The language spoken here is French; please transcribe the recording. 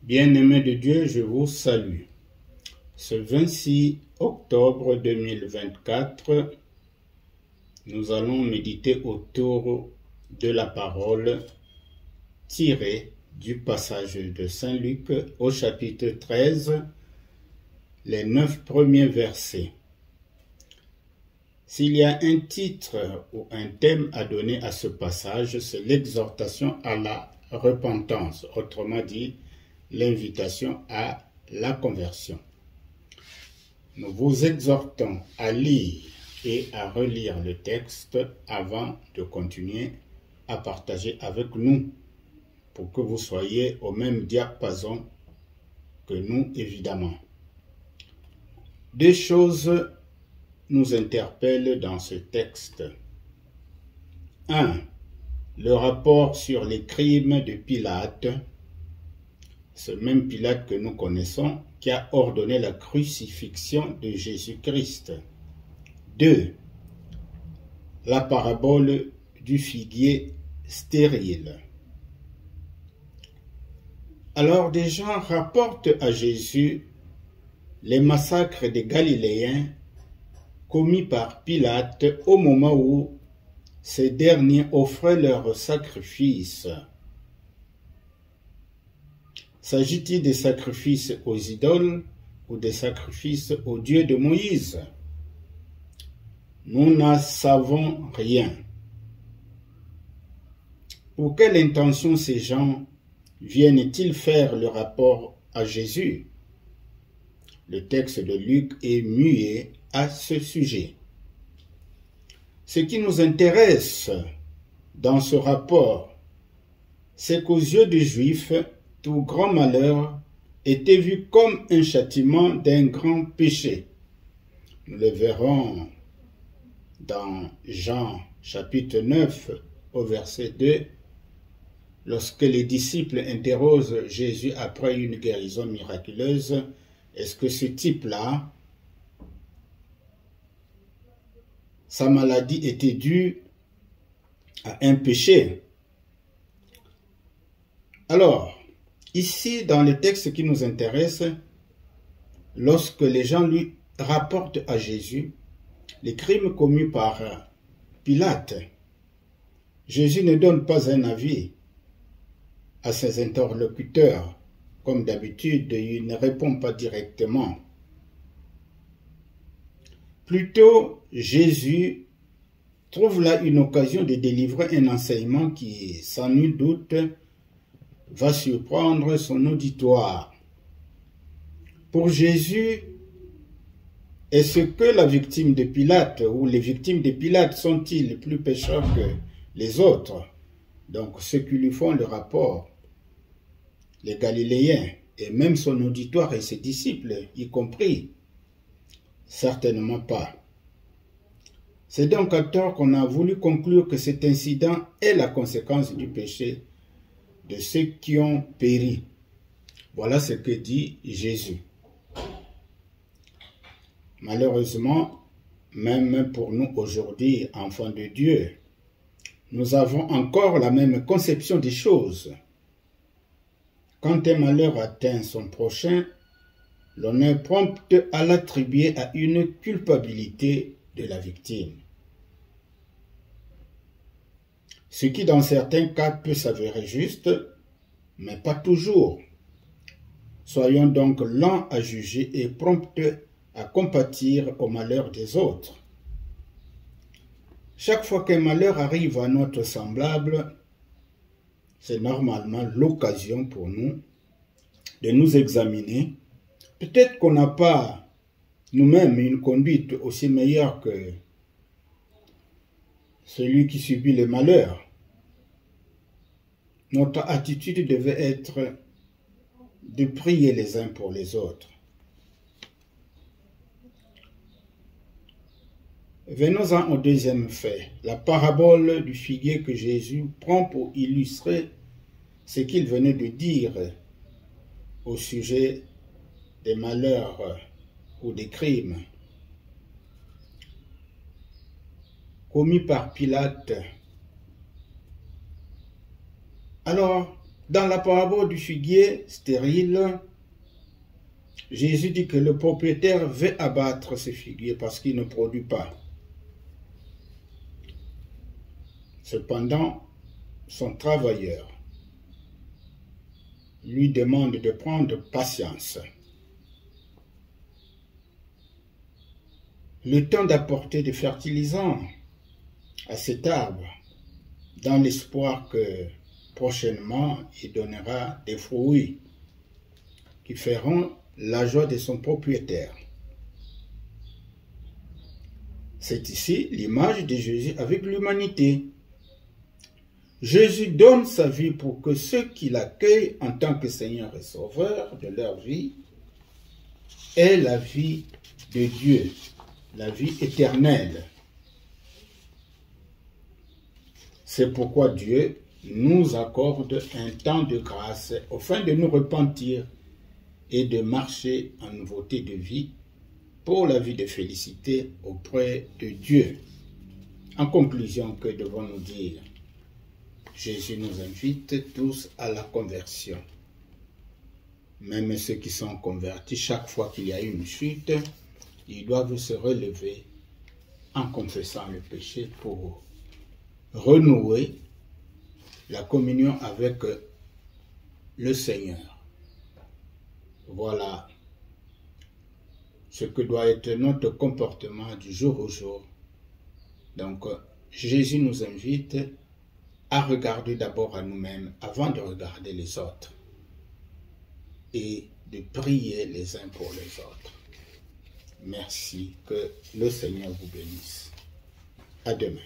Bien-aimés de Dieu, je vous salue. Ce 26 octobre 2024, nous allons méditer autour de la parole tirée du passage de Saint Luc au chapitre 13, les 9 premiers versets. S'il y a un titre ou un thème à donner à ce passage, c'est l'exhortation à la repentance, autrement dit, l'invitation à la conversion. Nous vous exhortons à lire et à relire le texte avant de continuer à partager avec nous pour que vous soyez au même diapason que nous, évidemment. Deux choses nous interpellent dans ce texte. 1. Le rapport sur les crimes de Pilate, ce même Pilate que nous connaissons, qui a ordonné la crucifixion de Jésus-Christ. 2. La parabole du figuier stérile. Alors des gens rapportent à Jésus les massacres des Galiléens commis par Pilate au moment où ces derniers offraient leurs sacrifices. S'agit-il des sacrifices aux idoles ou des sacrifices au Dieu de Moïse? Nous n'en savons rien. Pour quelle intention ces gens viennent-ils faire le rapport à Jésus? Le texte de Luc est muet à ce sujet. Ce qui nous intéresse dans ce rapport, c'est qu'aux yeux des Juifs, tout grand malheur était vu comme un châtiment d'un grand péché. Nous le verrons dans Jean chapitre 9 au verset 2, lorsque les disciples interrogent Jésus après une guérison miraculeuse, est-ce que ce type-là, sa maladie était due à un péché? Alors, ici, dans le texte qui nous intéresse, lorsque les gens lui rapportent à Jésus les crimes commis par Pilate, Jésus ne donne pas un avis à ses interlocuteurs. Comme d'habitude, il ne répond pas directement. Plutôt, Jésus trouve là une occasion de délivrer un enseignement qui, sans nul doute, va surprendre son auditoire. Pour Jésus, est-ce que la victime de Pilate ou les victimes de Pilate sont-ils plus pécheurs que les autres? Donc ceux qui lui font le rapport, les Galiléens et même son auditoire et ses disciples y compris, certainement pas. C'est donc à tort qu'on a voulu conclure que cet incident est la conséquence du péché de ceux qui ont péri. Voilà ce que dit Jésus. Malheureusement, même pour nous aujourd'hui, enfants de Dieu, nous avons encore la même conception des choses. Quand un malheur atteint son prochain, l'on est prompt à l'attribuer à une culpabilité de la victime. Ce qui dans certains cas peut s'avérer juste, mais pas toujours. Soyons donc lents à juger et prompts à compatir au malheur des autres. Chaque fois qu'un malheur arrive à notre semblable, c'est normalement l'occasion pour nous de nous examiner. Peut-être qu'on n'a pas nous-mêmes une conduite aussi meilleure que celui qui subit le malheur. Notre attitude devait être de prier les uns pour les autres. Venons-en au deuxième fait, la parabole du figuier que Jésus prend pour illustrer ce qu'il venait de dire au sujet des malheurs ou des crimes commis par Pilate. Alors, Dans la parabole du figuier stérile, Jésus dit que le propriétaire veut abattre ce figuier parce qu'il ne produit pas. Cependant, son travailleur lui demande de prendre patience. Le temps d'apporter des fertilisants à cet arbre, dans l'espoir que prochainement il donnera des fruits qui feront la joie de son propriétaire. C'est ici l'image de Jésus avec l'humanité. Jésus donne sa vie pour que ceux qui l'accueillent en tant que Seigneur et Sauveur de leur vie aient la vie de Dieu, la vie éternelle. C'est pourquoi Dieu nous accorde un temps de grâce afin de nous repentir et de marcher en nouveauté de vie pour la vie de félicité auprès de Dieu. En conclusion, que devons-nous dire? Jésus nous invite tous à la conversion. Même ceux qui sont convertis, chaque fois qu'il y a une chute, ils doivent se relever en confessant le péché pour renouer la communion avec le Seigneur. Voilà ce que doit être notre comportement du jour au jour. Donc, Jésus nous invite à regarder d'abord à nous-mêmes avant de regarder les autres et de prier les uns pour les autres. Merci, que le Seigneur vous bénisse. À demain.